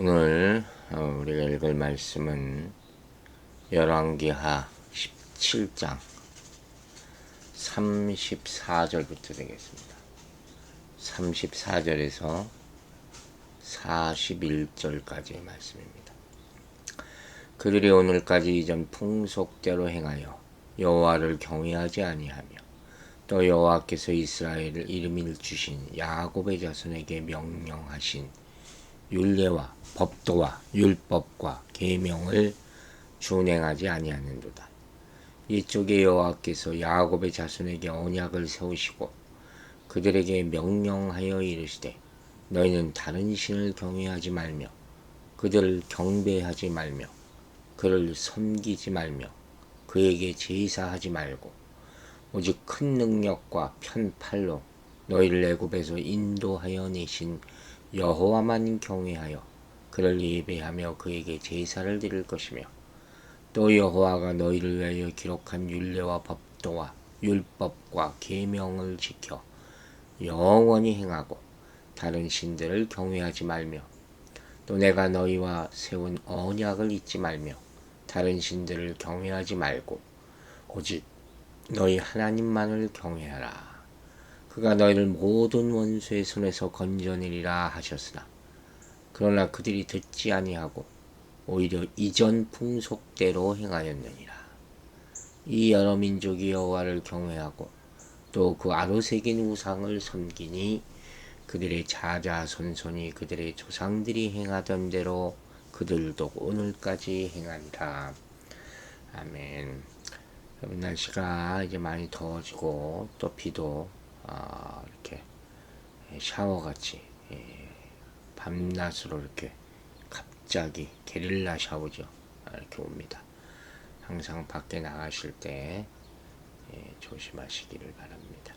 오늘 우리가 읽을 말씀은 열왕기하 17장 34절부터 되겠습니다. 34절에서 41절까지의 말씀입니다. 그들이 오늘까지 이전 풍속대로 행하여 여호와를 경외하지 아니하며 또 여호와께서 이스라엘을 이름을 주신 야곱의 자손에게 명령하신 율례와 법도와 율법과 계명을 준행하지 아니하는도다. 이쪽에 여호와께서 야곱의 자손에게 언약을 세우시고 그들에게 명령하여 이르시되 너희는 다른 신을 경외하지 말며 그들을 경배하지 말며 그를 섬기지 말며 그에게 제사하지 말고 오직 큰 능력과 편팔로 너희를 애굽에서 인도하여 내신 여호와만 경외하여 그를 예배하며 그에게 제사를 드릴 것이며 또 여호와가 너희를 위하여 기록한 율례와 법도와 율법과 계명을 지켜 영원히 행하고 다른 신들을 경외하지 말며 또 내가 너희와 세운 언약을 잊지 말며 다른 신들을 경외하지 말고 오직 너희 하나님만을 경외하라. 그가 너희를 모든 원수의 손에서 건져내리라 하셨으나 그러나 그들이 듣지 아니하고 오히려 이전 풍속대로 행하였느니라. 이 여러 민족이 여호와를 경외하고 또 그 아로 새긴 우상을 섬기니 그들의 자자손손이 그들의 조상들이 행하던 대로 그들도 오늘까지 행하리라. 아멘. 날씨가 이제 많이 더워지고 또 비도 이렇게 샤워같이 밤낮으로 이렇게 갑자기 게릴라 샤워죠. 이렇게 옵니다. 항상 밖에 나가실 때 조심하시기를 바랍니다.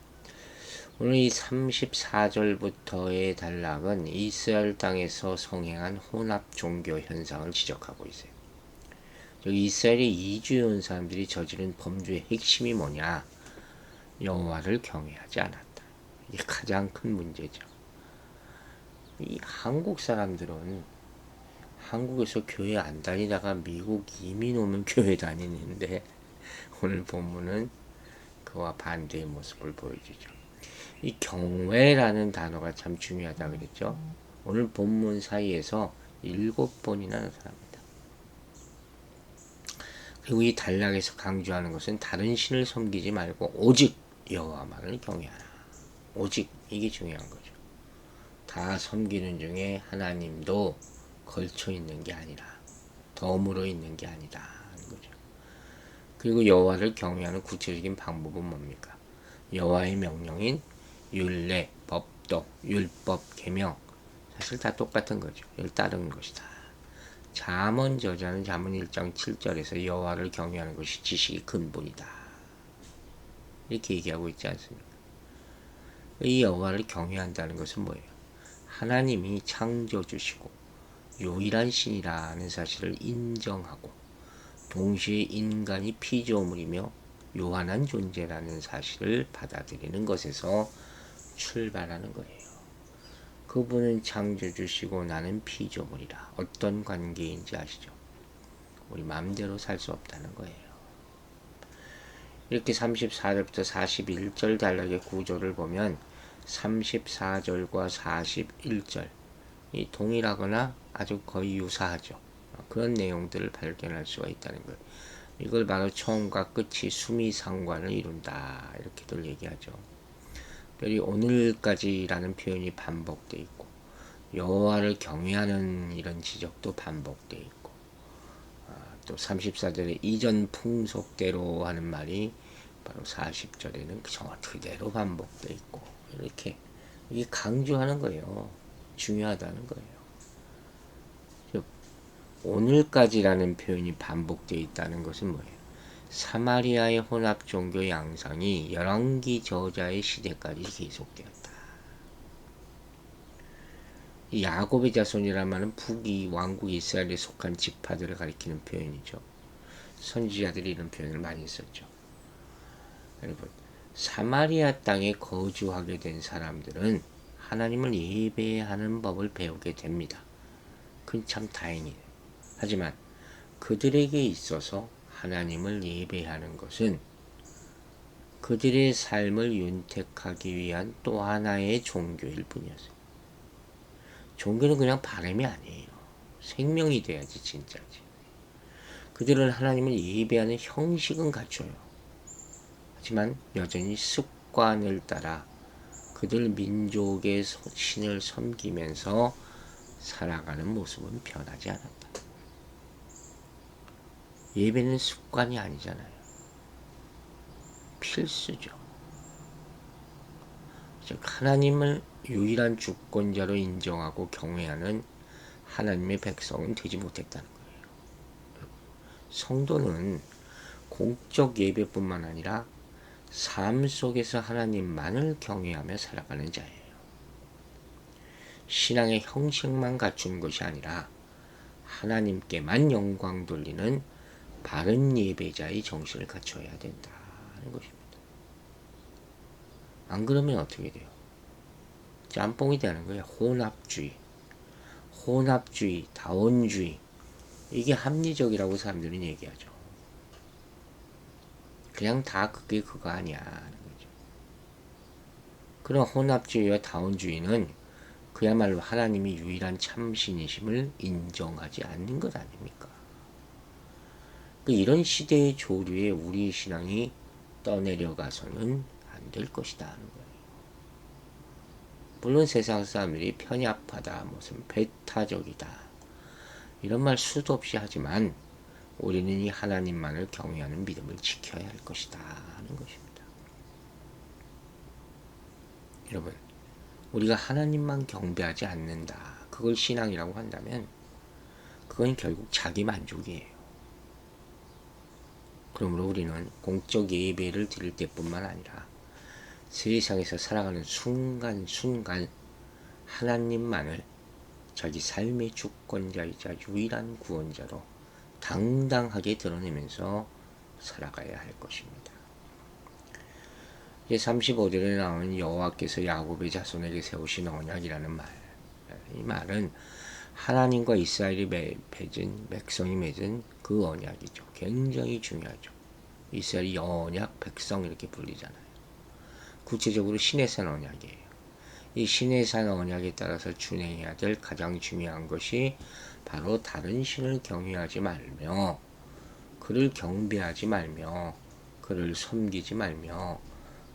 오늘 이 34절부터의 단락은 이스라엘 땅에서 성행한 혼합 종교 현상을 지적하고 있어요. 이스라엘에 이주해온 사람들이 저지른 범죄의 핵심이 뭐냐? 여호와를 경외하지 않았다. 이게 가장 큰 문제죠. 이 한국 사람들은 한국에서 교회 안 다니다가 미국 이민 오면 교회 다니는데 오늘 본문은 그와 반대의 모습을 보여주죠. 이 경외라는 단어가 참 중요하다 그랬죠. 오늘 본문 사이에서 7번이나 나타납니다. 그리고 이 단락에서 강조하는 것은 다른 신을 섬기지 말고 오직 여호와만을 경외하라. 오직 이게 중요한 거죠. 다 섬기는 중에 하나님도 걸쳐 있는 게 아니라 덤으로 있는 게 아니다 하는 거죠. 그리고 여호와를 경외하는 구체적인 방법은 뭡니까? 여호와의 명령인 율례, 법도, 율법, 계명 사실 다 똑같은 거죠. 이걸 따르는 것이다. 잠언 저자는 잠언 1장 7절에서 여호와를 경외하는 것이 지식의 근본이다. 이렇게 얘기하고 있지 않습니까? 이 여호와를 경외한다는 것은 뭐예요? 하나님이 창조주시고 유일한 신이라는 사실을 인정하고 동시에 인간이 피조물이며 요한한 존재라는 사실을 받아들이는 것에서 출발하는 거예요. 그분은 창조주시고 나는 피조물이라. 어떤 관계인지 아시죠? 우리 마음대로 살 수 없다는 거예요. 이렇게 34절부터 41절 단락의 구조를 보면 34절과 41절 이 동일하거나 아주 거의 유사하죠. 그런 내용들을 발견할 수가 있다는 거예요. 이걸 바로 처음과 끝이 수미상관을 이룬다 이렇게들 얘기하죠. 특별히 오늘까지라는 표현이 반복되어 있고 여호와를 경외하는 이런 지적도 반복되어 있고 또 34절에 이전 풍속대로 하는 말이 바로 40절에는 그대로 반복되어 있고 이렇게 이게 강조하는 거예요. 중요하다는 거예요. 즉 오늘까지라는 표현이 반복되어 있다는 것은 뭐예요? 사마리아의 혼합 종교 양상이 열왕기 저자의 시대까지 계속되었다. 이 야곱의 자손이란 말은 북이 왕국 이스라엘에 속한 지파들을 가리키는 표현이죠. 선지자들이 이런 표현을 많이 썼죠. 여러분, 사마리아 땅에 거주하게 된 사람들은 하나님을 예배하는 법을 배우게 됩니다. 그건 참 다행이에요. 하지만 그들에게 있어서 하나님을 예배하는 것은 그들의 삶을 윤택하기 위한 또 하나의 종교일 뿐이었어요. 종교는 그냥 바람이 아니에요. 생명이 돼야지 진짜지. 그들은 하나님을 예배하는 형식은 갖춰요. 하지만 여전히 습관을 따라 그들 민족의 신을 섬기면서 살아가는 모습은 변하지 않았다. 예배는 습관이 아니잖아요. 필수죠. 즉 하나님을 유일한 주권자로 인정하고 경외하는 하나님의 백성은 되지 못했다는 거예요. 성도는 공적 예배뿐만 아니라 삶 속에서 하나님만을 경외하며 살아가는 자예요. 신앙의 형식만 갖춘 것이 아니라 하나님께만 영광 돌리는 바른 예배자의 정신을 갖춰야 된다는 것입니다. 안 그러면 어떻게 돼요? 짬뽕이 되는 거예요. 혼합주의, 다원주의. 이게 합리적이라고 사람들은 얘기하죠. 그냥 다 그게 그거 아니야 하는 거죠. 그런 혼합주의와 다원주의는 그야말로 하나님이 유일한 참신이심을 인정하지 않는 것 아닙니까? 이런 시대의 조류에 우리 신앙이 떠내려가서는 안 될 것이다 하는 거예요. 물론 세상 사람들이 편협하다, 무슨 배타적이다 이런 말 수도 없이 하지만 우리는 이 하나님만을 경외하는 믿음을 지켜야 할 것이다 하는 것입니다. 여러분, 우리가 하나님만 경배하지 않는다, 그걸 신앙이라고 한다면 그건 결국 자기 만족이에요. 그러므로 우리는 공적 예배를 드릴 때뿐만 아니라 세상에서 살아가는 순간순간 하나님만을 자기 삶의 주권자이자 유일한 구원자로 당당하게 드러내면서 살아가야 할 것입니다. 이제 35절에 나오는 여호와께서 야곱의 자손에게 세우신 언약이라는 말, 이 말은 하나님과 이스라엘이 맺은, 백성이 맺은 그 언약이죠. 굉장히 중요하죠. 이스라엘이 언약 백성 이렇게 불리잖아요. 구체적으로 시내산 언약이에요. 이 시내산 언약에 따라서 준행해야 될 가장 중요한 것이 바로 다른 신을 경외하지 말며 그를 경배하지 말며 그를 섬기지 말며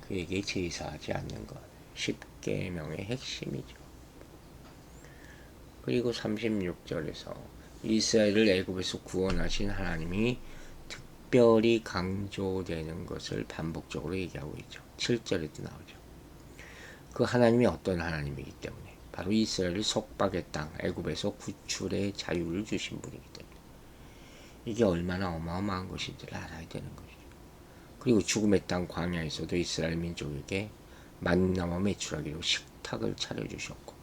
그에게 제사하지 않는 것. 10계명의 핵심이죠. 그리고 36절에서 이스라엘을 애굽에서 구원하신 하나님이 특별히 강조되는 것을 반복적으로 얘기하고 있죠. 7절에도 나오죠. 그 하나님이 어떤 하나님이기 때문에 바로 이스라엘을 속박의 땅 애굽에서 구출의 자유를 주신 분이기 때문에 이게 얼마나 어마어마한 것인지를 알아야 되는 것이죠. 그리고 죽음의 땅 광야에서도 이스라엘 민족에게 만나와 메추라기로 식탁을 차려주셨고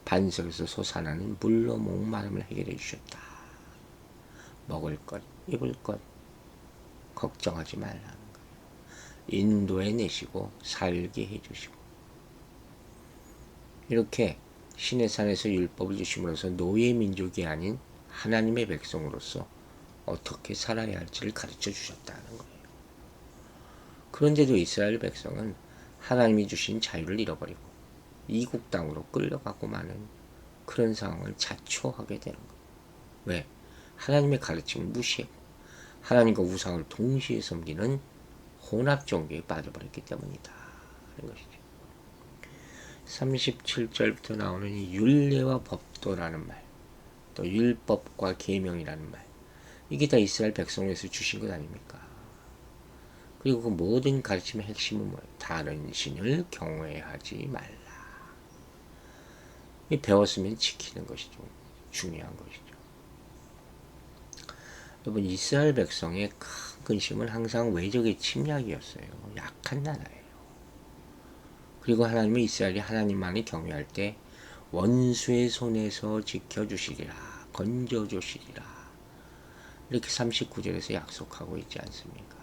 반석에서 솟아나는 물로 목마름을 해결해 주셨다. 먹을 것, 입을 것 걱정하지 말라는 거예요. 인도해 내시고 살게 해주시고 이렇게 시내산에서 율법을 주심으로써 노예 민족이 아닌 하나님의 백성으로서 어떻게 살아야 할지를 가르쳐 주셨다는 거예요. 그런데도 이스라엘 백성은 하나님이 주신 자유를 잃어버리고 이국 땅으로 끌려가고 마는 그런 상황을 자초하게 되는 거예요. 왜? 하나님의 가르침을 무시하고 하나님과 우상을 동시에 섬기는 혼합 종교에 빠져버렸기 때문이다 하는 것이죠. 37절부터 나오는 이 율례와 법도라는 말, 또 율법과 계명이라는 말, 이게 다 이스라엘 백성에서 주신 것 아닙니까? 그리고 그 모든 가르침의 핵심은 뭐예요? 다른 신을 경외하지 말라. 배웠으면 지키는 것이 좀 중요한 것이죠. 여러분, 이스라엘 백성의 큰 근심은 항상 외적의 침략이었어요. 약한 나라예요. 그리고 하나님은 이스라엘이 하나님만을 경외할 때 원수의 손에서 지켜주시리라, 건져주시리라, 이렇게 39절에서 약속하고 있지 않습니까?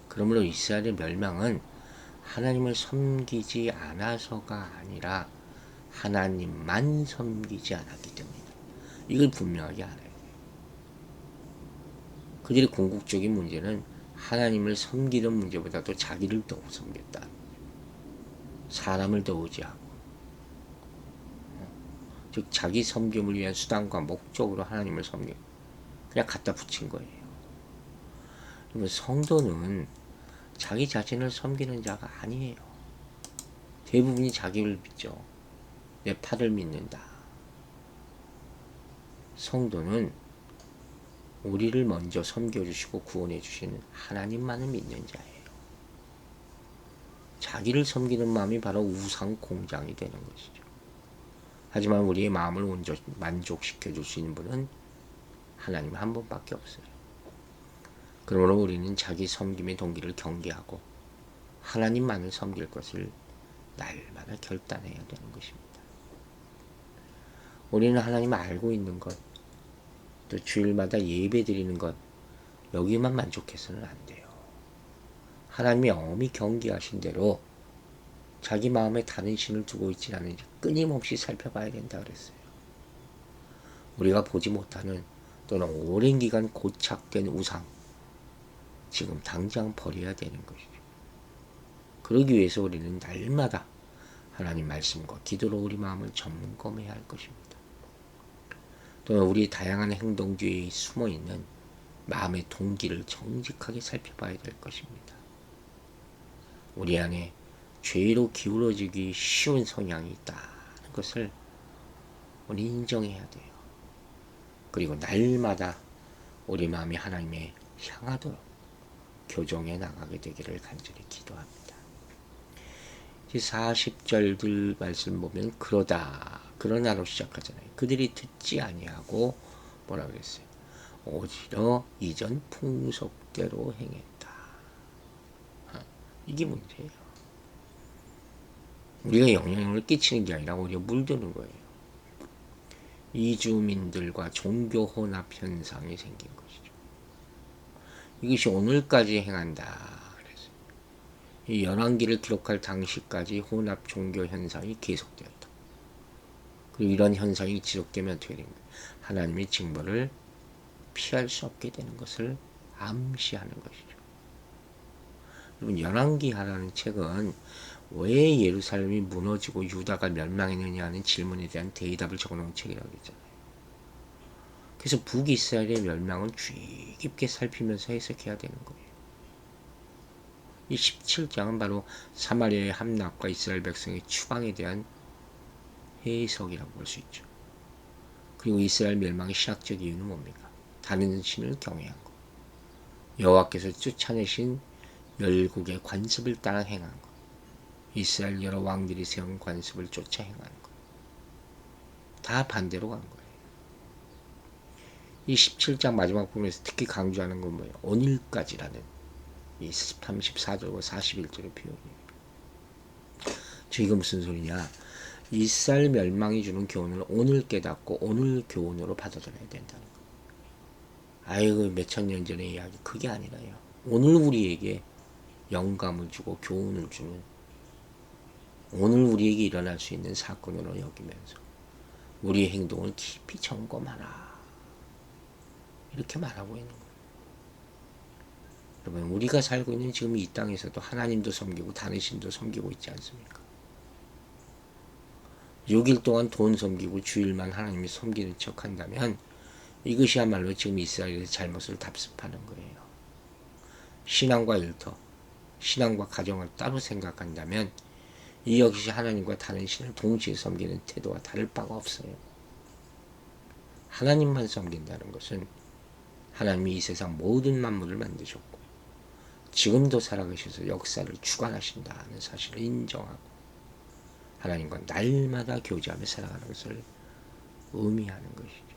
그러므로 이스라엘의 멸망은 하나님을 섬기지 않아서가 아니라 하나님만 섬기지 않았기 때문이다. 이걸 분명하게 알아야 돼요. 그들의 궁극적인 문제는 하나님을 섬기는 문제보다도 자기를 더 섬겼다. 사람을 더 의지하고, 즉 자기 섬김을 위한 수단과 목적으로 하나님을 섬겨 그냥 갖다 붙인 거예요. 그러면 성도는 자기 자신을 섬기는 자가 아니에요. 대부분이 자기를 믿죠. 내 팔을 믿는다. 성도는 우리를 먼저 섬겨주시고 구원해 주시는 하나님만을 믿는 자예요. 자기를 섬기는 마음이 바로 우상 공장이 되는 것이죠. 하지만 우리의 마음을 만족시켜 줄 수 있는 분은 하나님 한 분밖에 없어요. 그러므로 우리는 자기 섬김의 동기를 경계하고 하나님만을 섬길 것을 날마다 결단해야 되는 것입니다. 우리는 하나님을 알고 있는 것, 또 주일마다 예배 드리는 것, 여기만 만족해서는 안 돼요. 하나님이 엄히 경계하신 대로 자기 마음에 다른 신을 두고 있지 않은지 끊임없이 살펴봐야 된다 그랬어요. 우리가 보지 못하는 또는 오랜 기간 고착된 우상, 지금 당장 버려야 되는 것이죠. 그러기 위해서 우리는 날마다 하나님 말씀과 기도로 우리 마음을 점검해야 할 것입니다. 또는 우리 다양한 행동 뒤에 숨어있는 마음의 동기를 정직하게 살펴봐야 될 것입니다. 우리 안에 죄로 기울어지기 쉬운 성향이 있다는 것을 우리 인정해야 돼요. 그리고 날마다 우리 마음이 하나님에 향하도록 교정해 나가게 되기를 간절히 기도합니다. 40절들 말씀 보면 그러나로 시작하잖아요. 그들이 듣지 아니하고 뭐라 그랬어요? 오히려 이전 풍속대로 행했다. 이게 문제예요. 우리가 영향을 끼치는 게 아니라 오히려 물드는 거예요. 이주민들과 종교 혼합 현상이 생긴 것이죠. 이것이 오늘까지 행한다. 그래서 이 열왕기를 기록할 당시까지 혼합 종교 현상이 계속되었다. 그리고 이런 현상이 지속되면 어떻게 됩니까? 하나님의 징벌을 피할 수 없게 되는 것을 암시하는 것이죠. 여러분, 열왕기하라는 책은 왜 예루살렘이 무너지고 유다가 멸망했느냐 하는 질문에 대한 대답을 적어놓은 책이라고 했잖아요. 그래서 북이스라엘의 멸망은 주의 깊게 살피면서 해석해야 되는 거예요. 이 17장은 바로 사마리아의 함락과 이스라엘 백성의 추방에 대한 해석이라고 볼 수 있죠. 그리고 이스라엘 멸망의 신학적 이유는 뭡니까? 다른 신을 경외한 것, 여호와께서 쫓아내신 열국의 관습을 따라 행한 것, 이스라엘 여러 왕들이 세운 관습을 쫓아 행한 것, 다 반대로 간 거예요. 이 17장 마지막 부분에서 특히 강조하는 건 뭐예요? 오늘까지라는 이 34절과 41절의 표현이에요. 저 이거 무슨 소리냐? 이스라엘 멸망이 주는 교훈을 오늘 깨닫고 오늘 교훈으로 받아들여야 된다는 거예요. 아이고 몇천 년 전의 이야기, 그게 아니라요. 오늘 우리에게 영감을 주고 교훈을 주는, 오늘 우리에게 일어날 수 있는 사건으로 여기면서 우리의 행동을 깊이 점검하라, 이렇게 말하고 있는 거예요. 여러분, 우리가 살고 있는 지금 이 땅에서도 하나님도 섬기고 다른 신도 섬기고 있지 않습니까? 6일 동안 돈 섬기고 주일만 하나님이 섬기는 척 한다면 이것이야말로 지금 이스라엘의 잘못을 답습하는 거예요. 신앙과 일터, 신앙과 가정을 따로 생각한다면 이 역시 하나님과 다른 신을 동시에 섬기는 태도와 다를 바가 없어요. 하나님만 섬긴다는 것은 하나님이 이 세상 모든 만물을 만드셨고 지금도 살아계셔서 역사를 주관하신다는 사실을 인정하고 하나님과 날마다 교제하며 살아가는 것을 의미하는 것이죠.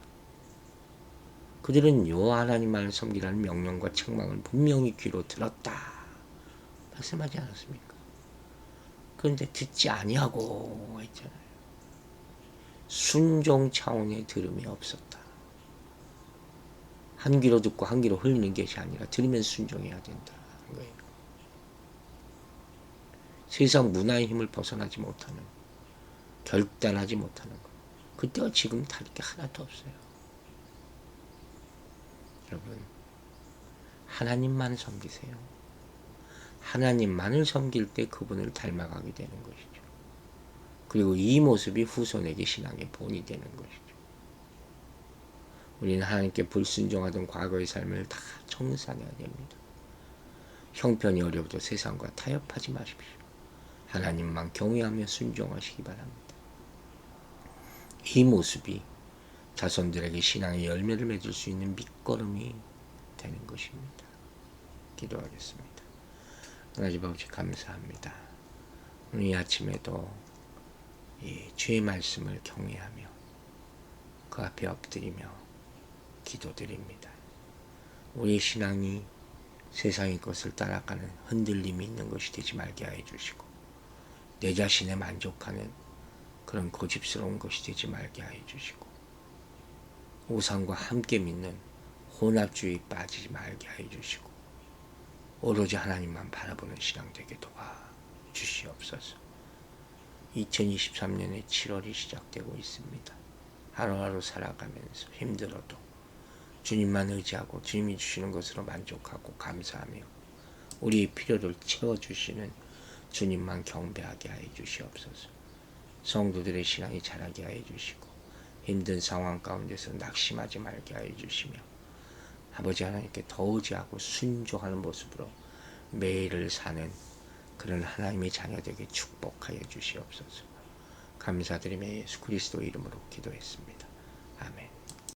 그들은 여호와 하나님만을 섬기라는 명령과 책망을 분명히 귀로 들었다 말씀하지 않았습니까? 그런데 듣지 아니하고 했잖아요. 순종 차원의 들음이 없었다. 한 귀로 듣고 한 귀로 흘리는 것이 아니라 들으면 순종해야 된다는 거예요. 세상 문화의 힘을 벗어나지 못하는, 결단하지 못하는 것, 그때와 지금 다를 게 하나도 없어요. 여러분, 하나님만 섬기세요. 하나님만을 섬길 때 그분을 닮아가게 되는 것이죠. 그리고 이 모습이 후손에게 신앙의 본이 되는 것이죠. 우리는 하나님께 불순종하던 과거의 삶을 다 청산해야 됩니다. 형편이 어려워도 세상과 타협하지 마십시오. 하나님만 경외하며 순종하시기 바랍니다. 이 모습이 자손들에게 신앙의 열매를 맺을 수 있는 밑거름이 되는 것입니다. 기도하겠습니다. 하나님 아버지 감사합니다. 오늘 이 아침에도 이 주의 말씀을 경외하며 그 앞에 엎드리며 기도드립니다. 우리 신앙이 세상의 것을 따라가는 흔들림이 있는 것이 되지 말게 하여 주시고 내 자신에 만족하는 그런 고집스러운 것이 되지 말게 하여 주시고 우상과 함께 믿는 혼합주의 빠지지 말게 하여 주시고 오로지 하나님만 바라보는 신앙 되게 도와주시옵소서. 2023년의 7월이 시작되고 있습니다. 하루하루 살아가면서 힘들어도 주님만 의지하고 주님이 주시는 것으로 만족하고 감사하며 우리의 필요를 채워주시는 주님만 경배하게 하여 주시옵소서. 성도들의 신앙이 자라게 하여 주시고 힘든 상황 가운데서 낙심하지 말게 하여 주시며 아버지 하나님께 더 의지하고 순종하는 모습으로 매일을 사는 그런 하나님의 자녀되게 축복하여 주시옵소서. 감사드리며 예수 그리스도 이름으로 기도했습니다. 아멘.